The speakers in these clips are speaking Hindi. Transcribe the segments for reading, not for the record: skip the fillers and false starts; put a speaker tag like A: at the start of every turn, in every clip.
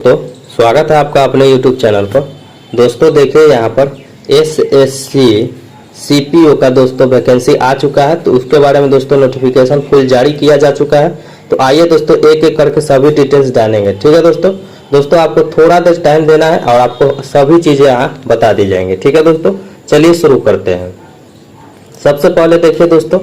A: तो स्वागत है आपका अपने YouTube चैनल पर। दोस्तों देखिए यहाँ पर SSC CPO का दोस्तों वैकेंसी आ चुका है, तो उसके बारे में दोस्तों नोटिफिकेशन फुल जारी किया जा चुका है। तो आइए दोस्तों एक एक करके सभी डिटेल्स डालेंगे। ठीक है दोस्तों आपको थोड़ा देर टाइम देना है और आपको सभी चीज़ें यहाँ बता दी जाएंगी। ठीक है दोस्तों, चलिए शुरू करते हैं। सबसे पहले देखिए दोस्तों,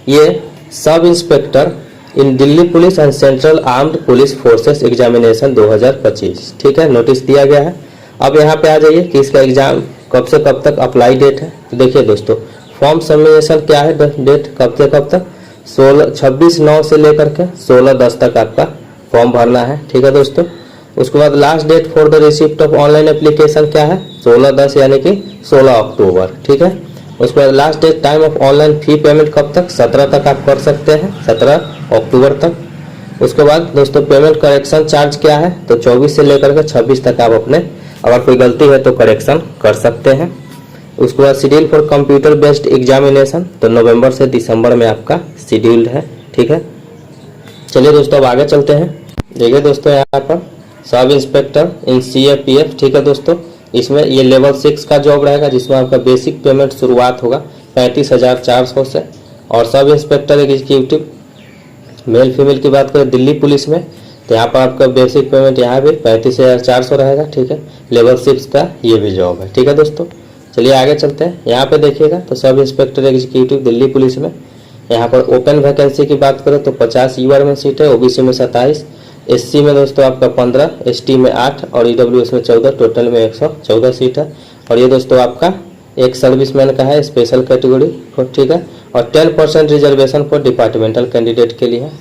A: ये sub inspector in Delhi police and central armed police forces examination 2025, ठीक है, नोटिस दिया गया है। अब यहाँ पे आ जाइए कि इसका एग्जाम कब से कब तक अप्लाई डेट है। तो देखिए दोस्तों, फॉर्म सबमिशन क्या है, डेट कब से कब तक, 26/9 से लेकर के 16/10 तक आपका फॉर्म भरना है। ठीक है दोस्तों, उसके बाद last date for the receipt of online application क्या है, 16/10 यानी कि 16 अक्टूबर। ठीक है, उसके बाद last date time of online fee payment कब तक, 17 तक आप कर सकते हैं, 17 अक्टूबर तक। उसके बाद दोस्तों पेमेंट करेक्शन चार्ज क्या है, तो 24 से लेकर के 26 तक आप अपने अगर कोई गलती है तो करेक्शन कर सकते हैं। उसके बाद schedule for computer based examination, तो नवंबर से दिसंबर में आपका शेड्यूल्ड है। ठीक है, चलिए दोस्तों अब आगे चलते हैं। देखिए दोस्तों यहाँ पर सब इंस्पेक्टर इन CAPF, ठीक है दोस्तों, इसमें ये लेवल 6 का जॉब रहेगा, जिसमें आपका बेसिक पेमेंट शुरुआत होगा 35,400 से। और sub inspector executive male female की बात करें दिल्ली पुलिस में, तो यहाँ पर आपका बेसिक पेमेंट यहाँ भी 35,400 रहेगा। ठीक है, लेवल 6 का ये भी जॉब है। ठीक है दोस्तों, चलिए आगे चलते हैं। यहाँ पे देखिएगा तो sub inspector executive Delhi police में यहाँ पर ओपन वैकेंसी की बात करें तो 50 UR में सीट है, OBC में 27, SC में दोस्तों आपका 15, ST में 8 और EWS में 14, टोटल में 114 सीट है। और ये दोस्तों आपका एक सर्विसमैन का है, स्पेशल कैटेगरी। ठीक है, और 10% रिजर्वेशन फॉर डिपार्टमेंटल कैंडिडेट के लिए है।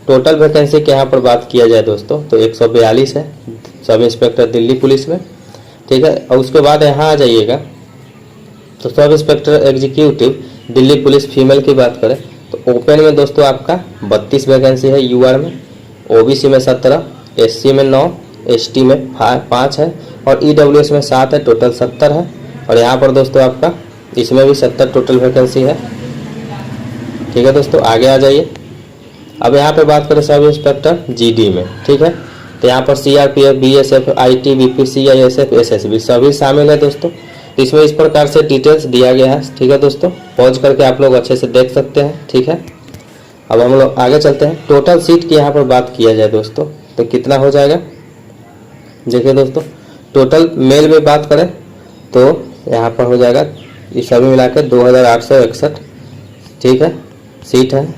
A: टोटल वैकेंसी के यहाँ पर बात किया जाए दोस्तों तो 142 है सब इंस्पेक्टर दिल्ली पुलिस में। ठीक है, और उसके बाद यहाँ आ जाइएगा तो sub inspector executive Delhi police female की बात करें तो ओपन में दोस्तों आपका 32 वैकेंसी है UR में, OBC में 17, SC में 9, ST में 5 है और EWS में 7 है, टोटल 70 है। और यहाँ पर दोस्तों आपका इसमें भी 70 टोटल वैकेंसी है। ठीक है दोस्तों, आगे आ जाइए। अब यहाँ पे बात करें सब इंस्पेक्टर GD में। ठीक है, तो यहाँ पर CRPF, BSF, IT, BPC, ISF, SSB सभी शामिल है दोस्तों। तो इसमें इस प्रकार से डिटेल्स दिया गया है। ठीक है दोस्तों, पॉज करके आप लोग अच्छे से देख सकते हैं। ठीक है, अब हम लोग आगे चलते हैं। टोटल सीट की यहाँ पर बात किया जाए दोस्तों तो कितना हो जाएगा, देखिए दोस्तों टोटल मेल में बात करें तो यहाँ पर हो जाएगा ये सभी मिला के 2861, ठीक है, सीट है।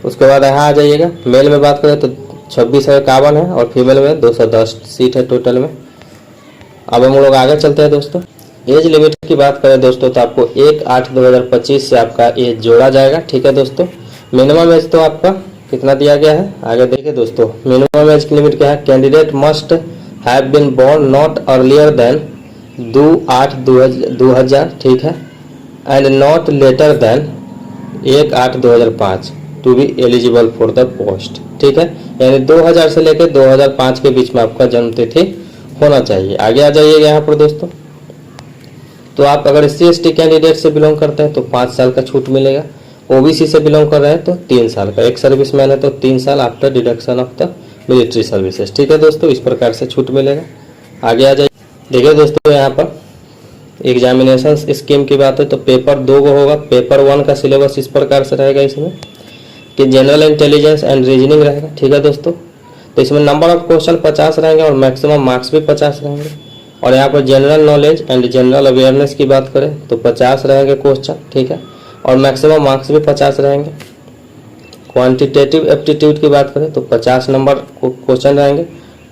A: उसके बाद यहाँ आ जाइएगा, मेल में बात करें तो 2651 है और फीमेल में 210 सीट है टोटल में। अब हम लोग आगे चलते हैं दोस्तों। एज लिमिट की बात करें दोस्तों तो आपको 1/8/2025 से आपका एज जोड़ा जाएगा। ठीक है दोस्तों, मिनिमम एज तो आपका कितना दिया गया है, आगे देखिए दोस्तों। मिनिमम एज की लिमिट क्या है, candidate must have been born not earlier than 2/8/2000, ठीक है, and not later than 1/8/2005 to be eligible for the post. ठीक है, यानी 2000 से लेकर 2005 के बीच में आपका जन्म तिथि होना चाहिए। आगे आ जाइएगा यहाँ पर दोस्तों, तो आप अगर SC/ST कैंडिडेट से बिलोंग करते हैं तो 5 साल का छूट मिलेगा, OBC से बिलोंग कर रहे हैं तो 3 साल का, एक सर्विसमैन है तो 3 साल after deduction of the military services. ठीक है दोस्तों, इस प्रकार से छूट मिलेगा। आगे आ जाइए, देखिए दोस्तों यहाँ पर एग्जामिनेशन स्कीम की बात है तो पेपर 2 को होगा। पेपर 1 का सिलेबस इस प्रकार से रहेगा इसमें कि जनरल इंटेलिजेंस एंड रीजनिंग रहेगा। ठीक है दोस्तों, तो इसमें नंबर ऑफ क्वेश्चन 50 रहेंगे और मैक्सिमम मार्क्स भी 50 रहेंगे। और यहाँ पर general knowledge and general awareness की बात करें तो 50 रहेंगे क्वेश्चन, ठीक है, और मैक्सिमम मार्क्स भी 50 रहेंगे। क्वांटिटेटिव एप्टीट्यूड की बात करें तो 50 नंबर क्वेश्चन रहेंगे,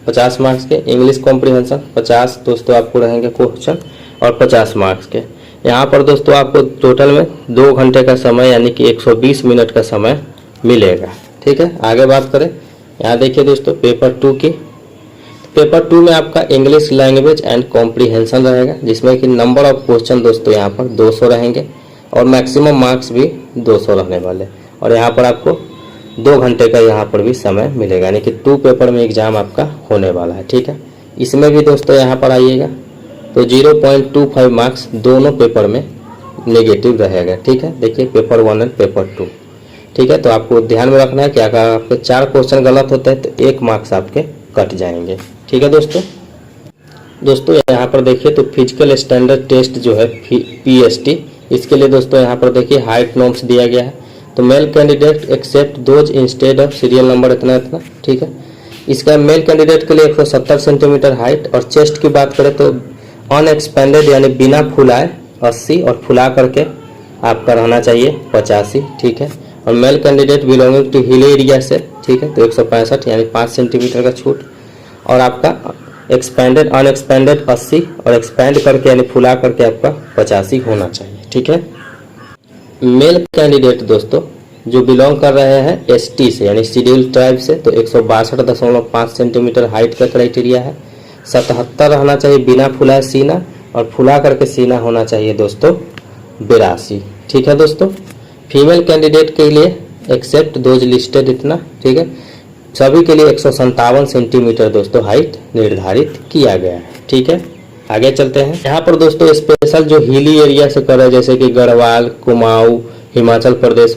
A: 50 मार्क्स के। इंग्लिश कॉम्प्रिहेंशन 50 दोस्तों आपको रहेंगे क्वेश्चन और 50 मार्क्स के। यहाँ पर दोस्तों आपको टोटल में 2 घंटे का समय यानी कि 120 मिनट का समय मिलेगा। ठीक है, आगे बात करें, यहाँ देखिए दोस्तों पेपर 2 की। पेपर 2 में आपका इंग्लिश लैंग्वेज एंड कॉम्प्रिहेंशन रहेगा, जिसमें कि नंबर ऑफ क्वेश्चन दोस्तों यहाँ पर 200 रहेंगे और मैक्सिमम मार्क्स भी 200 रहने वाले। और यहाँ पर आपको 2 घंटे का यहाँ पर भी समय मिलेगा, यानी कि 2 पेपर में एग्जाम आपका होने वाला है। ठीक है, इसमें भी दोस्तों यहाँ पर आइएगा तो 0.25 मार्क्स दोनों पेपर में नेगेटिव रहेगा। ठीक है, देखिए पेपर 1 एंड पेपर 2। ठीक है, तो आपको ध्यान में रखना है कि अगर आपके 4 क्वेश्चन गलत होते हैं तो 1 मार्क्स आपके कट जाएंगे। ठीक है दोस्तों यहाँ पर देखिए तो फिजिकल स्टैंडर्ड टेस्ट जो है PST, इसके लिए दोस्तों यहाँ पर देखिए हाइट नॉर्म्स दिया गया है। तो male candidate except those instead of serial number इतना इतना, ठीक है। इसका मेल कैंडिडेट के लिए 170 सेंटीमीटर हाइट, और चेस्ट की बात करें तो अनएक्सपेंडेड यानी बिना फुलाए 80 और फुला करके आपका रहना चाहिए 85, ठीक है। और male candidate belonging to hill area से, ठीक है, तो 165 यानी 5 सेंटीमीटर का छूट, और आपका एक्सपेंडेड अनएक्सपेंडेड 80 और एक्सपेंड करके यानी फुला करके आपका 85 होना चाहिए, ठीक है। मेल कैंडिडेट दोस्तों जो बिलोंग कर रहे हैं ST से यानी शेड्यूल ट्राइब से, तो 162.5 सेंटीमीटर हाइट का क्राइटेरिया है। 77 रहना चाहिए बिना फुलाए सीना, और फुला करके सीना होना चाहिए दोस्तों 82, ठीक है दोस्तों। फीमेल कैंडिडेट के लिए एक्सेप्ट दोज लिस्टेड इतना, ठीक है, सभी के लिए 157 सेंटीमीटर दोस्तों हाइट निर्धारित किया गया है, ठीक है। आगे चलते हैं। यहाँ पर दोस्तों स्पेशल जो हिली एरिया से कर रहे हैं जैसे कि गढ़वाल, कुमाऊं, हिमाचल प्रदेश,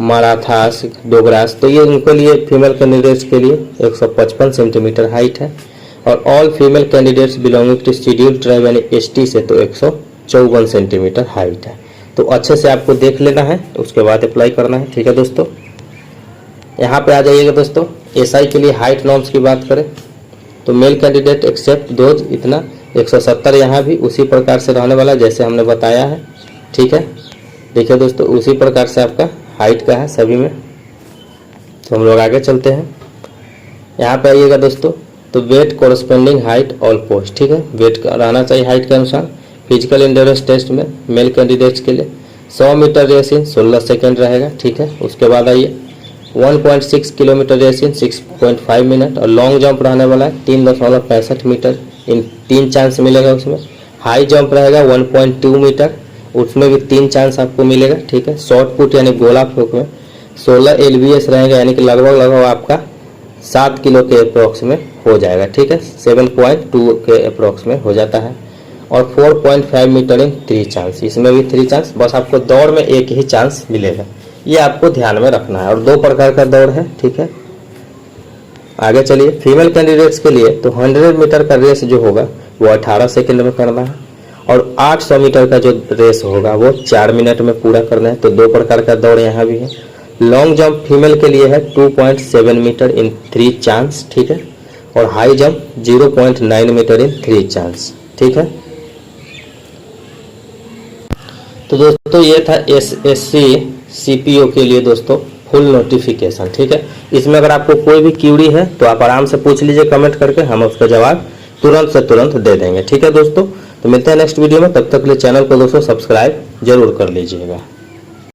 A: मराठास, डोगरास, तो ये उनके लिए फीमेल कैंडिडेट्स के लिए 155 सेंटीमीटर हाइट है। और all female candidates belonging to schedule tribe यानी ST से तो 154 सेंटीमीटर हाइट है। तो अच्छे से आपको देख लेना है, उसके बाद अप्लाई करना है, ठीक है दोस्तों। यहाँ पे आ जाइएगा दोस्तों। SI के लिए हाइट नॉर्म्स की बात करें तो मेल कैंडिडेट एक्सेप्ट दोज इतना 170 यहाँ भी उसी प्रकार से रहने वाला जैसे हमने बताया है, ठीक है। देखिए दोस्तों उसी प्रकार से आपका हाइट का है सभी में। तो हम लोग आगे चलते हैं। यहाँ पे आइएगा दोस्तों, तो वेट कोरस्पेंडिंग हाइट ऑल पोस्ट, ठीक है, वेट रहना चाहिए हाइट के अनुसार। फिजिकल एंड्योरेंस टेस्ट में मेल कैंडिडेट्स के लिए 100 मीटर रेस इन 16 सेकेंड रहेगा, ठीक है। उसके बाद आइए 1.6 किलोमीटर रेस इन 6.5 मिनट, और लॉन्ग जंप रहने वाला है 3.65 मीटर इन 3 चांस मिलेगा उसमें। हाई जंप रहेगा 1.2 मीटर, उसमें भी 3 चांस आपको मिलेगा, ठीक है। शॉर्ट पुट यानी गोला फेंक में 16 LBS रहेगा, यानी कि लगभग आपका 7 किलो के अप्रोक्स में हो जाएगा, ठीक है, 7.2 के अप्रोक्स में हो जाता है। और 4.5 मीटर इन 3 चांस, इसमें भी 3 चांस, बस आपको दौड़ में एक ही चांस मिलेगा, ये आपको ध्यान में रखना है। और 2 प्रकार का दौड़ है, ठीक है। आगे चलिए। फीमेल कैंडिडेट्स के लिए तो 100 मीटर का रेस जो होगा वो 18 सेकंड में करना है, और 800 मीटर का जो रेस होगा वो 4 मिनट में पूरा करना है। तो 2 प्रकार का दौड़ यहाँ भी है। लॉन्ग जंप फीमेल के लिए है 2.7 मीटर इन 3 चांस, ठीक है, और हाई जंप 0.9 मीटर इन 3 चांस, ठीक है। तो दोस्तों ये था SSC CPO के लिए दोस्तों फुल नोटिफिकेशन, ठीक है। इसमें अगर आपको कोई भी क्यूरी है तो आप आराम से पूछ लीजिए कमेंट करके, हम उसका जवाब तुरंत से तुरंत दे देंगे, ठीक है दोस्तों। तो मिलते हैं नेक्स्ट वीडियो में, तब तक के लिए चैनल को दोस्तों सब्सक्राइब जरूर कर लीजिएगा।